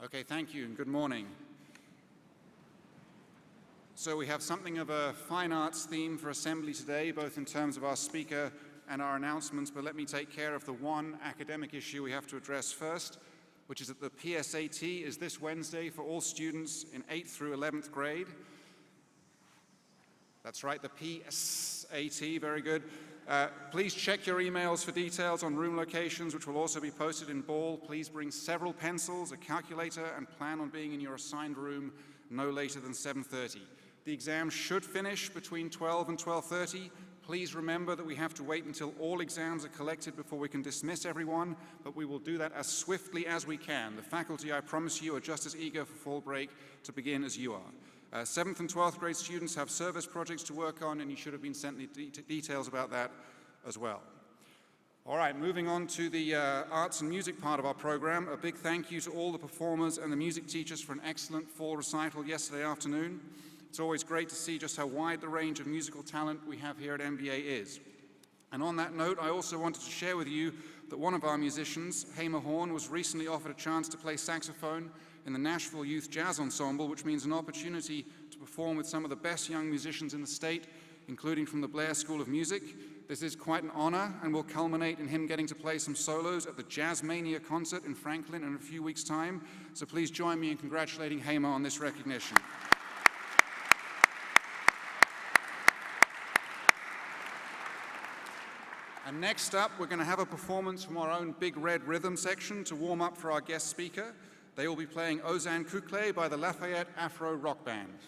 Okay, thank you and good morning. So we have something of a fine arts theme for Assembly today, both in terms of our speaker and our announcements, but let me take care of the one academic issue we have to address first, which is that the PSAT is this Wednesday for all students in 8th through 11th grade. That's right, the PSAT, very good. Please check your emails for details on room locations, which will also be posted in Ball. Please bring several pencils, a calculator, and plan on being in your assigned room no later than 7:30. The exam should finish between 12 and 12:30. Please remember that we have to wait until all exams are collected before we can dismiss everyone, but we will do that as swiftly as we can. The faculty, I promise you, are just as eager for fall break to begin as you are. 7th and 12th grade students have service projects to work on, and you should have been sent the details about that as well. All right, moving on to the arts and music part of our program. A big thank you to all the performers and the music teachers for an excellent fall recital yesterday afternoon. It's always great to see just how wide the range of musical talent we have here at MBA is. And on that note, I also wanted to share with you that one of our musicians, Hamer Horn, was recently offered a chance to play saxophone in the Nashville Youth Jazz Ensemble, which means an opportunity to perform with some of the best young musicians in the state, including from the Blair School of Music. This is quite an honor and will culminate in him getting to play some solos at the Jazz Mania concert in Franklin in a few weeks' time. So please join me in congratulating Hamer on this recognition. And next up, we're going to have a performance from our own Big Red Rhythm section to warm up for our guest speaker. They will be playing Ozan Kukle by the Lafayette Afro Rock Band.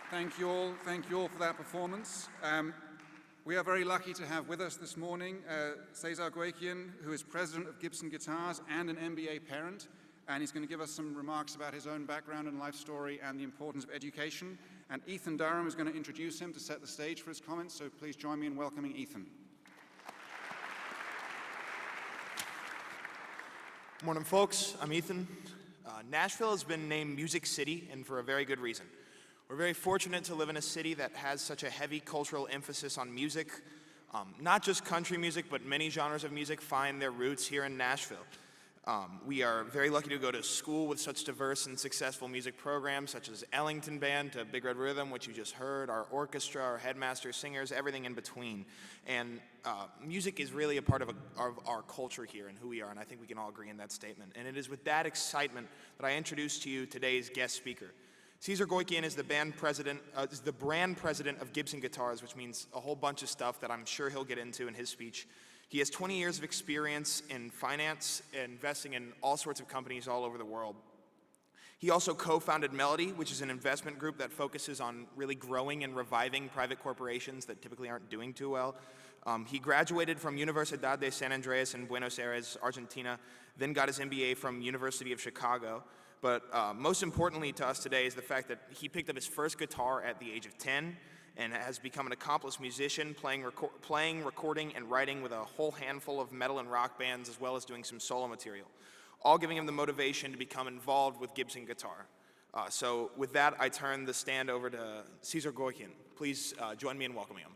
Thank you all for that performance. We are very lucky to have with us this morning Cesar Gueikian, who is president of Gibson Guitars and an MBA parent, and he's going to give us some remarks about his own background and life story and the importance of education. And Ethan Durham is going to introduce him to set the stage for his comments, so please join me in welcoming Ethan. Morning, folks. I'm Ethan. Nashville has been named Music City, and for a very good reason. We're very fortunate to live in a city that has such a heavy cultural emphasis on music. Not just country music, but many genres of music find their roots here in Nashville. We are very lucky to go to school with such diverse and successful music programs, such as Ellington Band to Big Red Rhythm, which you just heard, our orchestra, our headmaster, singers, everything in between. And music is really a part of our culture here and who we are, and I think we can all agree in that statement. And it is with that excitement that I introduce to you today's guest speaker. Cesar Gueikian is the brand president of Gibson Guitars, which means a whole bunch of stuff that I'm sure he'll get into in his speech. He has 20 years of experience in finance, investing in all sorts of companies all over the world. He also co-founded Melody, which is an investment group that focuses on really growing and reviving private corporations that typically aren't doing too well. He graduated from Universidad de San Andreas in Buenos Aires, Argentina, then got his MBA from University of Chicago. But most importantly to us today is the fact that he picked up his first guitar at the age of 10 and has become an accomplished musician, playing, recording, and writing with a whole handful of metal and rock bands, as well as doing some solo material, all giving him the motivation to become involved with Gibson Guitar. So with that, I turn the stand over to Cesar Gueikian. Please join me in welcoming him.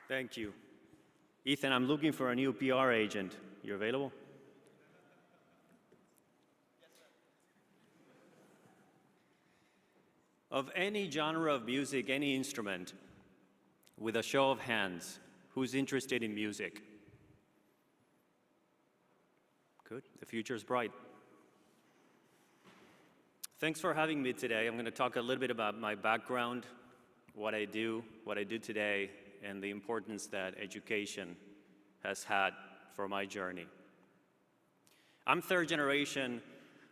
Thank you. Ethan, I'm looking for a new PR agent. You available? Of any genre of music, any instrument, with a show of hands, who's interested in music? Good, the future's bright. Thanks for having me today. I'm going to talk a little bit about my background, what I do today, and the importance that education has had for my journey. I'm third generation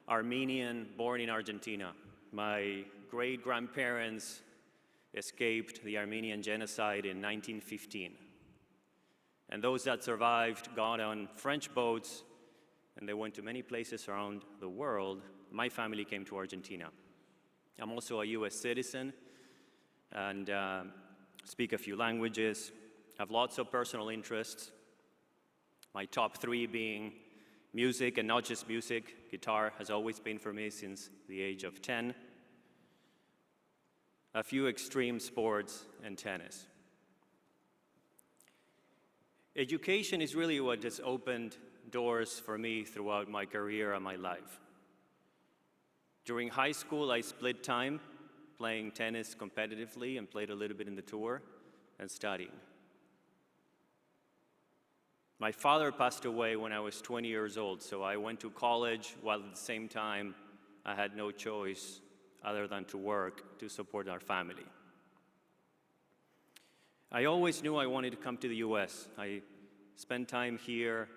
Armenian, born in Argentina. My great-grandparents escaped the Armenian genocide in 1915. And those that survived got on French boats, and they went to many places around the world. My family came to Argentina. I'm also a US citizen, and speak a few languages, have lots of personal interests. My top three being music, and not just music. Guitar has always been for me since the age of 10. A few extreme sports and tennis. Education is really what has opened doors for me throughout my career and my life. During high school, I split time playing tennis competitively and played a little bit in the tour and studying. My father passed away when I was 20 years old, so I went to college while at the same time I had no choice other than to work to support our family. I always knew I wanted to come to the US. I spent time here,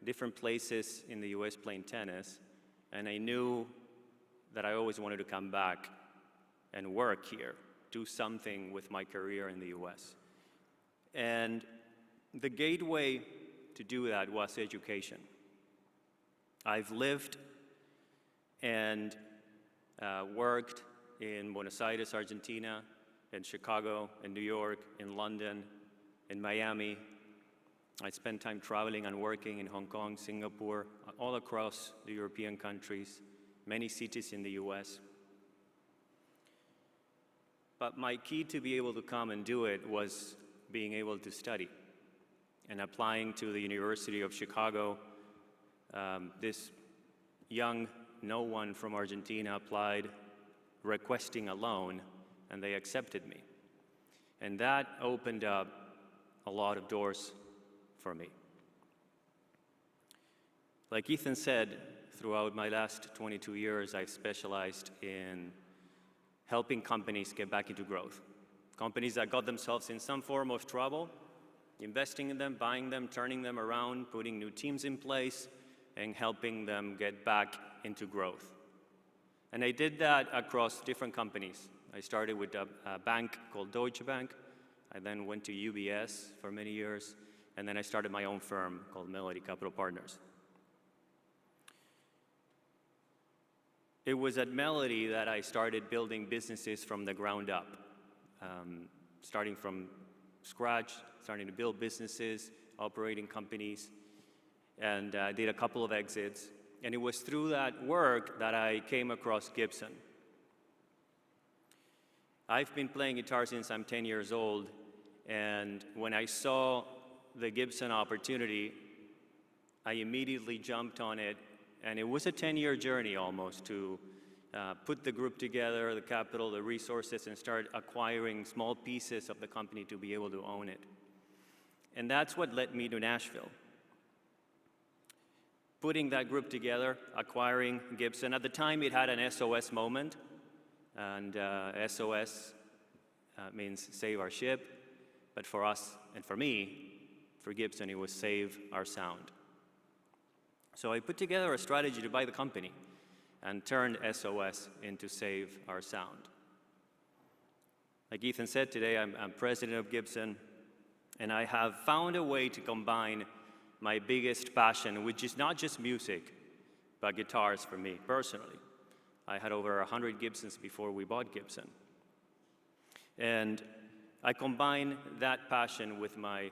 different places in the US playing tennis, and I knew that I always wanted to come back and work here, do something with my career in the US. And the gateway to do that was education. I've lived and worked in Buenos Aires, Argentina, in Chicago, in New York, in London, in Miami. I spent time traveling and working in Hong Kong, Singapore, all across the European countries, many cities in the US. But my key to be able to come and do it was being able to study. And applying to the University of Chicago, this young no one from Argentina applied requesting a loan, and they accepted me. And that opened up a lot of doors for me. Like Ethan said, throughout my last 22 years, I've specialized in helping companies get back into growth. Companies that got themselves in some form of trouble, investing in them, buying them, turning them around, putting new teams in place, and helping them get back into growth. And I did that across different companies. I started with a bank called Deutsche Bank. I then went to UBS for many years, and then I started my own firm called Melody Capital Partners. It was at Melody that I started building businesses from the ground up, starting from scratch, starting to build businesses, operating companies, and did a couple of exits. And it was through that work that I came across Gibson. I've been playing guitar since I'm 10 years old, and when I saw the Gibson opportunity, I immediately jumped on it, and it was a 10-year journey almost to put the group together, the capital, the resources, and start acquiring small pieces of the company to be able to own it. And that's what led me to Nashville. Putting that group together, acquiring Gibson. At the time, it had an SOS moment, and SOS means save our ship, but for us, and for me, for Gibson, it was save our sound. So I put together a strategy to buy the company and turned SOS into save our sound. Like Ethan said today, I'm president of Gibson, and I have found a way to combine my biggest passion, which is not just music, but guitars for me personally. I had over 100 Gibsons before we bought Gibson. And I combine that passion with my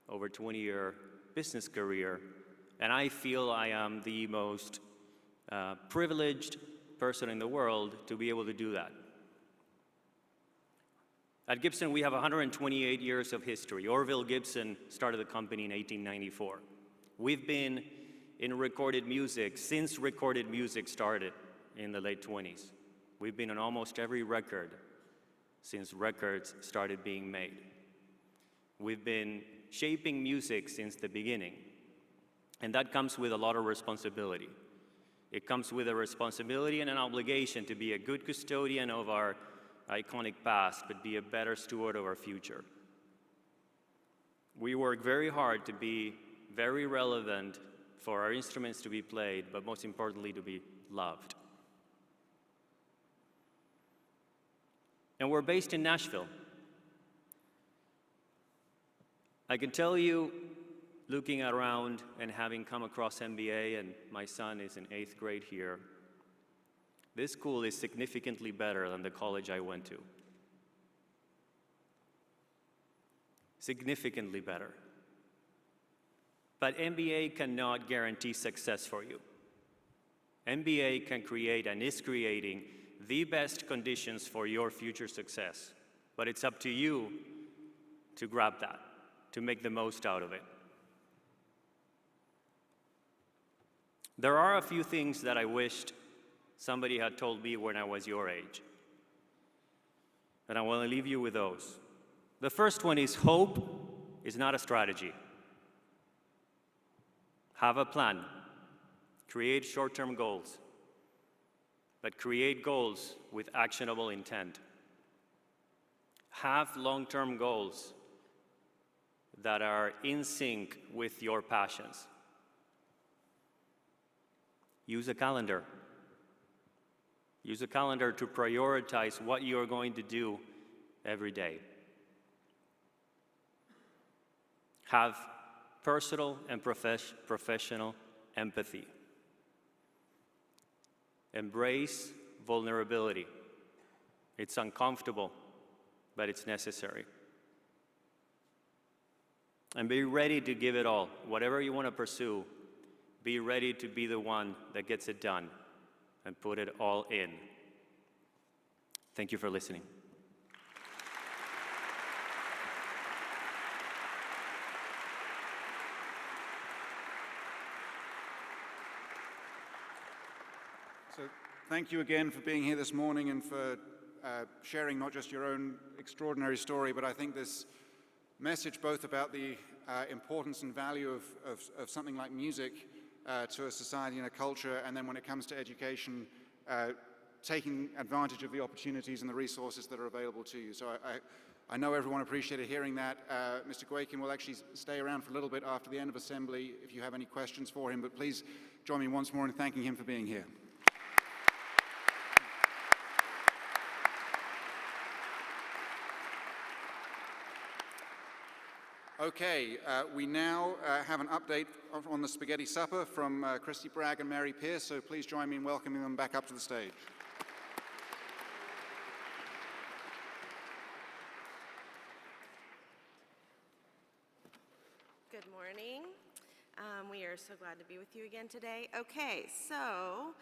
over 20-year business career, and I feel I am the most privileged person in the world to be able to do that. At Gibson, we have 128 years of history. Orville Gibson started the company in 1894. We've been in recorded music since recorded music started in the late 20s. We've been on almost every record since records started being made. We've been shaping music since the beginning, and that comes with a lot of responsibility. It comes with a responsibility and an obligation to be a good custodian of our iconic past, but be a better steward of our future. We work very hard to be very relevant, for our instruments to be played, but most importantly, to be loved. And we're based in Nashville. I can tell you, looking around and having come across MBA, and my son is in 8th grade here, this school is significantly better than the college I went to. Significantly better. But MBA cannot guarantee success for you. MBA can create and is creating the best conditions for your future success, but it's up to you to grab that, to make the most out of it. There are a few things that I wished somebody had told me when I was your age, and I want to leave you with those. The first one is hope is not a strategy. Have a plan. Create short-term goals, but create goals with actionable intent. Have long-term goals that are in sync with your passions. Use a calendar. Use a calendar to prioritize what you are going to do every day. Have personal and professional empathy. Embrace vulnerability. It's uncomfortable, but it's necessary. And be ready to give it all. Whatever you want to pursue, be ready to be the one that gets it done and put it all in. Thank you for listening. So thank you again for being here this morning and for sharing not just your own extraordinary story, but I think this message both about the importance and value of something like music to a society and a culture, and then when it comes to education, taking advantage of the opportunities and the resources that are available to you. So I know everyone appreciated hearing that. Mr. Gueikian will actually stay around for a little bit after the end of assembly if you have any questions for him, but please join me once more in thanking him for being here. Okay, we now have an update on the Spaghetti Supper from Christy Bragg and Mary Pierce, so please join me in welcoming them back up to the stage. Good morning. We are so glad to be with you again today. Okay, so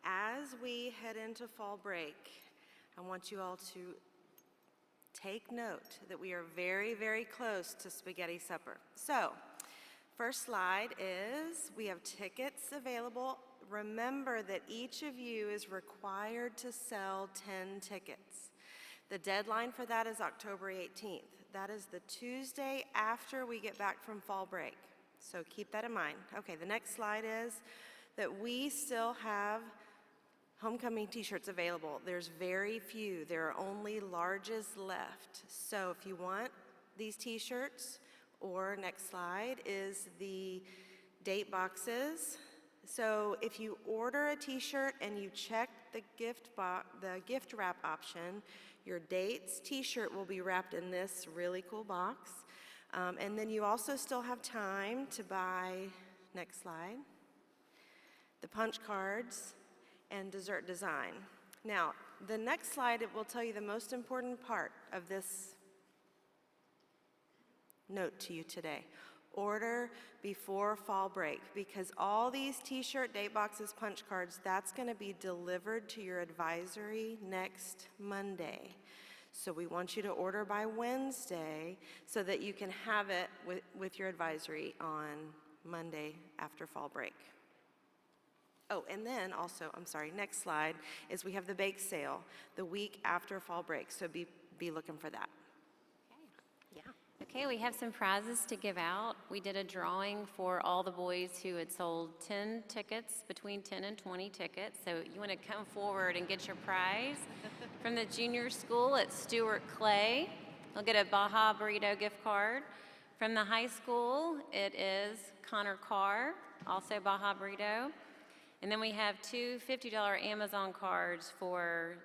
as we head into fall break, I want you all to take note that we are very, very close to Spaghetti Supper. So, first slide is we have tickets available. Remember that each of you is required to sell 10 tickets. The deadline for that is October 18th. That is the Tuesday after we get back from fall break. So keep that in mind. Okay, the next slide is that we still have homecoming t-shirts available. There's very few. There are only larges left. So if you want these t-shirts, or next slide is the date boxes. So if you order a t-shirt and you check the gift wrap option, your dates t-shirt will be wrapped in this really cool box. And then you also still have time to buy, next slide, the punch cards and dessert design. Now, the next slide, it will tell you the most important part of this note to you today. Order before fall break, because all these t-shirt, date boxes, punch cards, that's gonna be delivered to your advisory next Monday. So we want you to order by Wednesday so that you can have it with your advisory on Monday after fall break. Oh, and then also, I'm sorry, next slide is we have the bake sale the week after fall break, so be looking for that. Okay. Yeah. Okay, we have some prizes to give out. We did a drawing for all the boys who had sold 10 tickets, between 10 and 20 tickets. So you want to come forward and get your prize. From the junior school, it's Stuart Clay. He'll get a Baja Burrito gift card. From the high school, it is Connor Carr, also Baja Burrito. And then we have two $50 Amazon cards for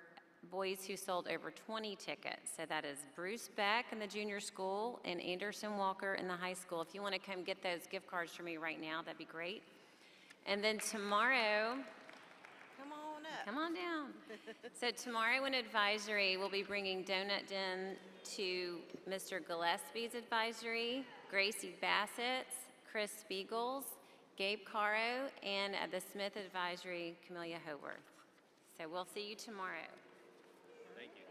boys who sold over 20 tickets. So that is Bruce Beck in the junior school and Anderson Walker in the high school. If you want to come get those gift cards for me right now, that'd be great. And then tomorrow, Come on up. come on down. So tomorrow in advisory, we'll be bringing Donut Den to Mr. Gillespie's advisory, Gracie Bassett's, Chris Spiegel's, Gabe Caro, and at the Smith Advisory, Camellia Howarth. So we'll see you tomorrow. Thank you.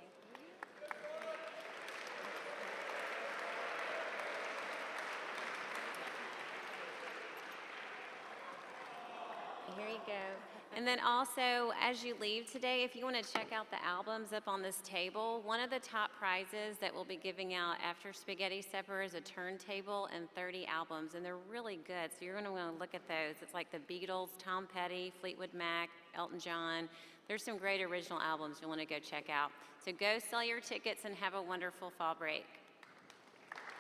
Here you go. And then also, as you leave today, if you want to check out the albums up on this table, one of the top prizes that we'll be giving out after Spaghetti Supper is a turntable and 30 albums, and they're really good, so you're going to want to look at those. It's like the Beatles, Tom Petty, Fleetwood Mac, Elton John. There's some great original albums you'll want to go check out. So go sell your tickets and have a wonderful fall break.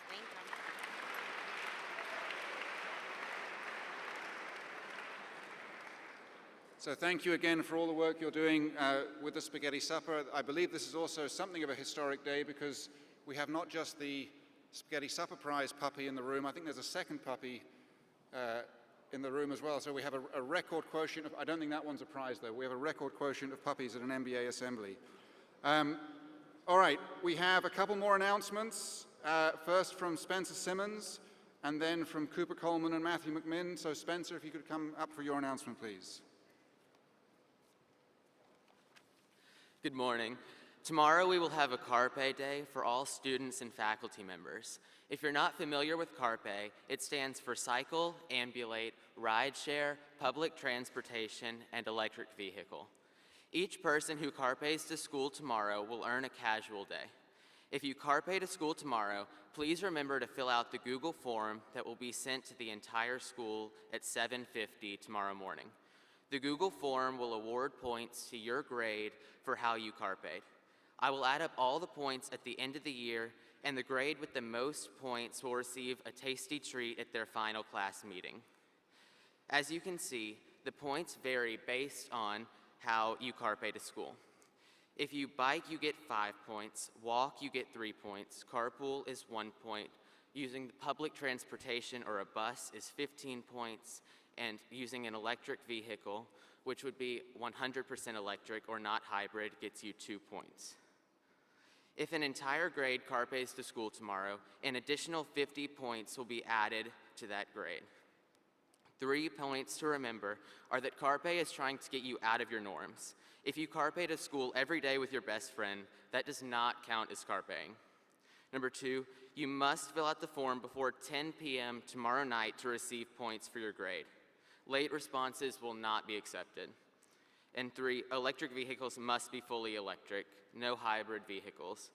Thank you. So thank you again for all the work you're doing with the Spaghetti Supper. I believe this is also something of a historic day because we have not just the Spaghetti Supper Prize puppy in the room. I think there's a second puppy in the room as well. So we have a record quotient of, I don't think that one's a prize though, we have a record quotient of puppies at an MBA assembly. All right, we have a couple more announcements. First from Spencer Simmons, and then from Cooper Coleman and Matthew McMinn. So Spencer, if you could come up for your announcement, please. Good morning. Tomorrow we will have a Carpe Day for all students and faculty members. If you're not familiar with Carpe, it stands for Cycle, Ambulate, Rideshare, Public Transportation, and Electric Vehicle. Each person who carpes to school tomorrow will earn a casual day. If you carpe to school tomorrow, please remember to fill out the Google form that will be sent to the entire school at 7:50 tomorrow morning. The Google form will award points to your grade for how you carped. I will add up all the points at the end of the year, and the grade with the most points will receive a tasty treat at their final class meeting. As you can see, The points vary based on how you carpe to school. If you bike, you get 5 points. Walk, you get 3 points. Carpool is 1 point. Using public transportation or a bus is 15 points. And using an electric vehicle, which would be 100% electric or not hybrid, gets you 2 points. If an entire grade carpes to school tomorrow, an additional 50 points will be added to that grade. 3 points to remember are that carpe is trying to get you out of your norms. If you carpe to school every day with your best friend, that does not count as carpeing. Number 2, you must fill out the form before 10 p.m. tomorrow night to receive points for your grade. Late responses will not be accepted. And 3, electric vehicles must be fully electric, no hybrid vehicles.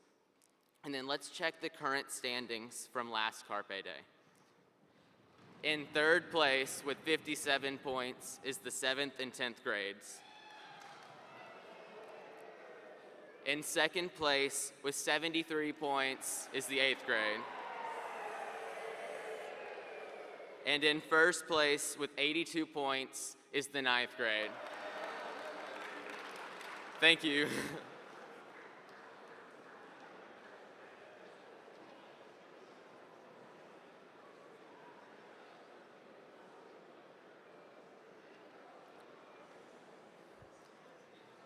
And then let's check the current standings from last Carpe Day. In third place with 57 points is the 7th and 10th grades. In second place with 73 points is the 8th grade. And in first place with 82 points is the 9th grade. Thank you.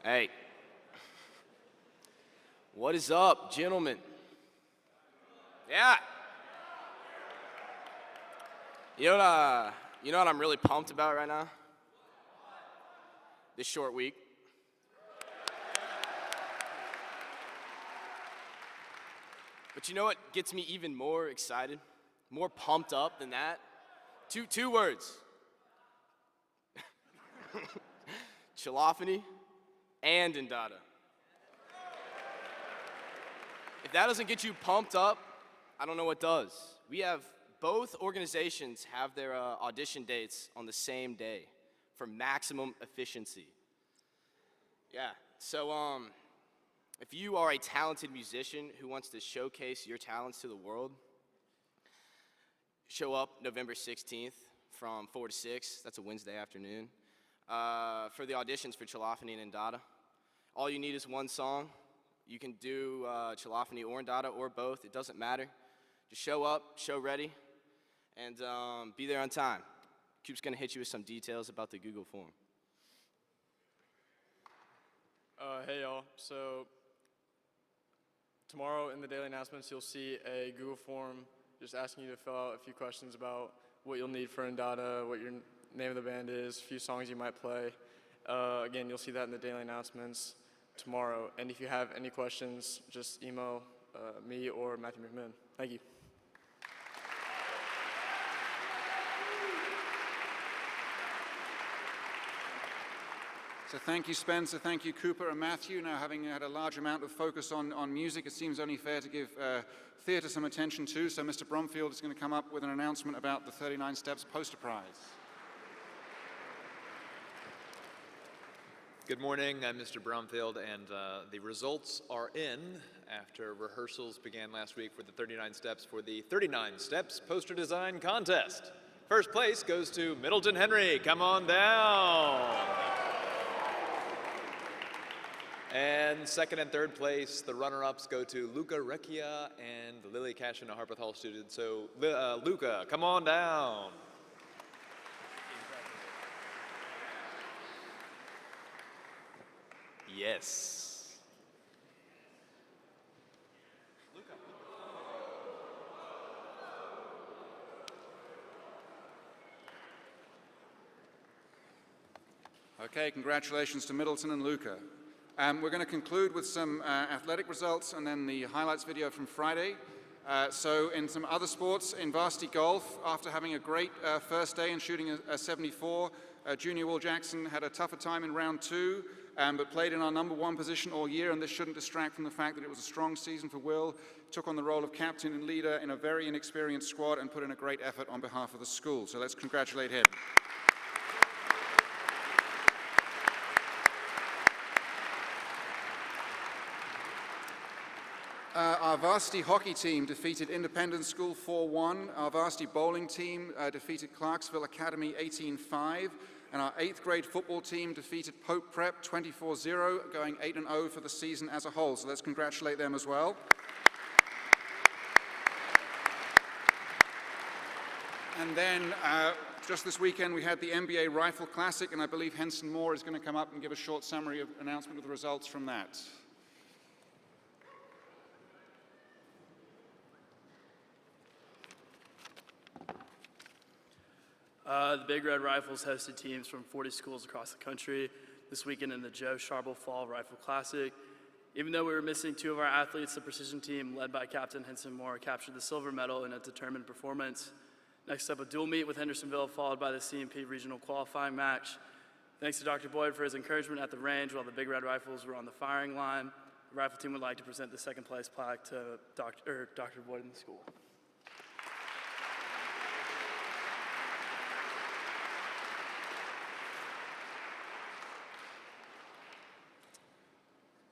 Hey, what is up, gentlemen? Yeah. You know what I'm really pumped about right now? This short week. But you know what gets me even more excited, more pumped up than that? Two words. Chilofony and Indata. If that doesn't get you pumped up, I don't know what does. Both organizations have their audition dates on the same day for maximum efficiency. Yeah, so if you are a talented musician who wants to showcase your talents to the world, show up November 16th from 4 to 6, that's a Wednesday afternoon, for the auditions for Chilofony and Indata. All you need is one song. You can do Chilofony or Indata or both, it doesn't matter. Just show up, show ready, and be there on time. Coop's gonna hit you with some details about the Google form. Hey y'all, so tomorrow in the daily announcements you'll see a Google form just asking you to fill out a few questions about what you'll need for Indata, what your name of the band is, a few songs you might play. Again, you'll see that in the daily announcements tomorrow. And if you have any questions, just email me or Matthew McMahon. Thank you. So thank you, Spencer. Thank you, Cooper and Matthew. Now, having had a large amount of focus on music, it seems only fair to give theatre some attention too. So Mr. Bromfield is going to come up with an announcement about the 39 Steps poster prize. Good morning, I'm Mr. Bromfield, and the results are in after rehearsals began last week for the 39 Steps for the 39 Steps Poster Design Contest. First place goes to Middleton Henry. Come on down. And second and third place, the runner-ups go to Luca Recchia and Lily Cashin, a Harpeth Hall student. So Luca, come on down. Yes. Okay, congratulations to Middleton and Luca. We're going to conclude with some athletic results and then the highlights video from Friday. So in some other sports, in varsity golf, after having a great first day and shooting a 74, Junior Will Jackson had a tougher time in round 2, but played in our #1 position all year, and this shouldn't distract from the fact that it was a strong season for Will. Took on the role of captain and leader in a very inexperienced squad and put in a great effort on behalf of the school. So let's congratulate him. Our varsity hockey team defeated Independence School 4-1. Our varsity bowling team defeated Clarksville Academy 18-5. And our 8th grade football team defeated Pope Prep 24-0, going 8-0 for the season as a whole. So let's congratulate them as well. And then just this weekend, we had the NBA Rifle Classic, and I believe Henson Moore is going to come up and give a short summary of announcement of the results from that. The Big Red Rifles hosted teams from 40 schools across the country this weekend in the Joe Sharble Fall Rifle Classic. Even though we were missing 2 of our athletes, the precision team, led by Captain Henson Moore, captured the silver medal in a determined performance. Next up, a dual meet with Hendersonville, followed by the CMP regional qualifying match. Thanks to Dr. Boyd for his encouragement at the range while the Big Red Rifles were on the firing line. The rifle team would like to present the second place plaque to Dr. Boyd and the school.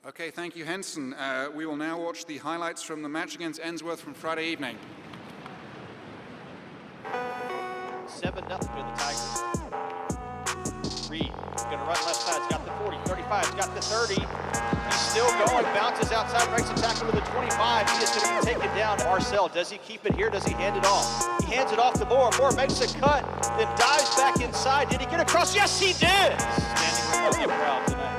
Okay, thank you, Henson. We will now watch the highlights from the match against Ensworth from Friday evening. 7-0 to the Tigers. Reed is going to run left side. He's got the 40, 35, he's got the 30. He's still going, bounces outside, breaks a tackle to the 25. He is going to be taken down. Marcel, does he keep it here? Does he hand it off? He hands it off to Moore. Moore makes a cut, then dives back inside. Did he get across? Yes, he did! Standing remotely proud tonight.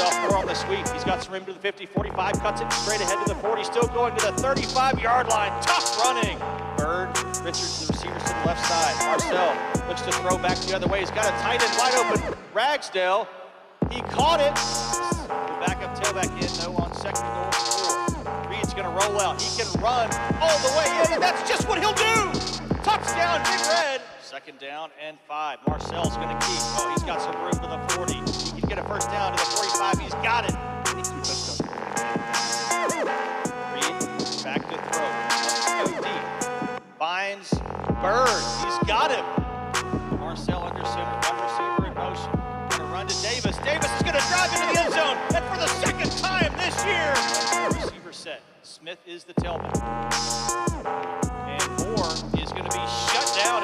Off Moore on the sweep. He's got some room to the 50, 45, cuts it straight ahead to the 40, still going to the 35-yard line. Tough running. Bird, Richards, the receivers to the left side. Marcel looks to throw back the other way. He's got a tight end wide open. Ragsdale, he caught it. The backup tailback in, though, on second and goal. Reed's going to roll out. He can run all the way in, and that's just what he'll do. Touchdown, Big Red. Second down and 5. Marcel's going to keep. Oh, he's got some room to the 40. He can get a first down to the 45. He's got it. Reed back to throw. Go deep. Finds Bird. He's got him. Marcel under center. One receiver in motion. Going to run to Davis. Davis is going to drive into the end zone. And for the second time this year, receiver set. Smith is the tailback. And Moore is going to be shut down.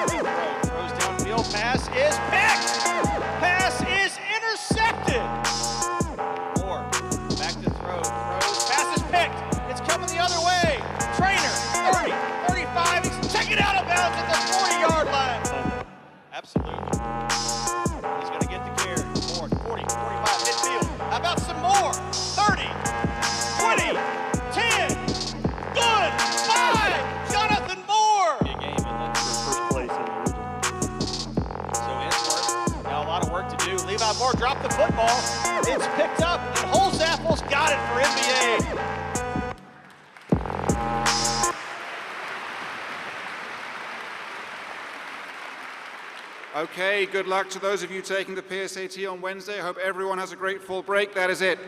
Throws downfield, pass is picked! Pass is intercepted! Moore, back to throw, throws, pass is picked! It's coming the other way! Trainer, 30, 35, he's taken out of bounds at the 40-yard line! Absolutely. He's gonna get the carry. Moore, 40, 45, midfield. How about some more? 30, 20, 10, good, 5, Jonathan Moore! Big game, isn't it? First place in the region. So Ensworth, now a lot of work to do. Levi Moore dropped the football. It's picked up, and Holzapple's got it for NBA. Okay, good luck to those of you taking the PSAT on Wednesday. I hope everyone has a great fall break. That is it.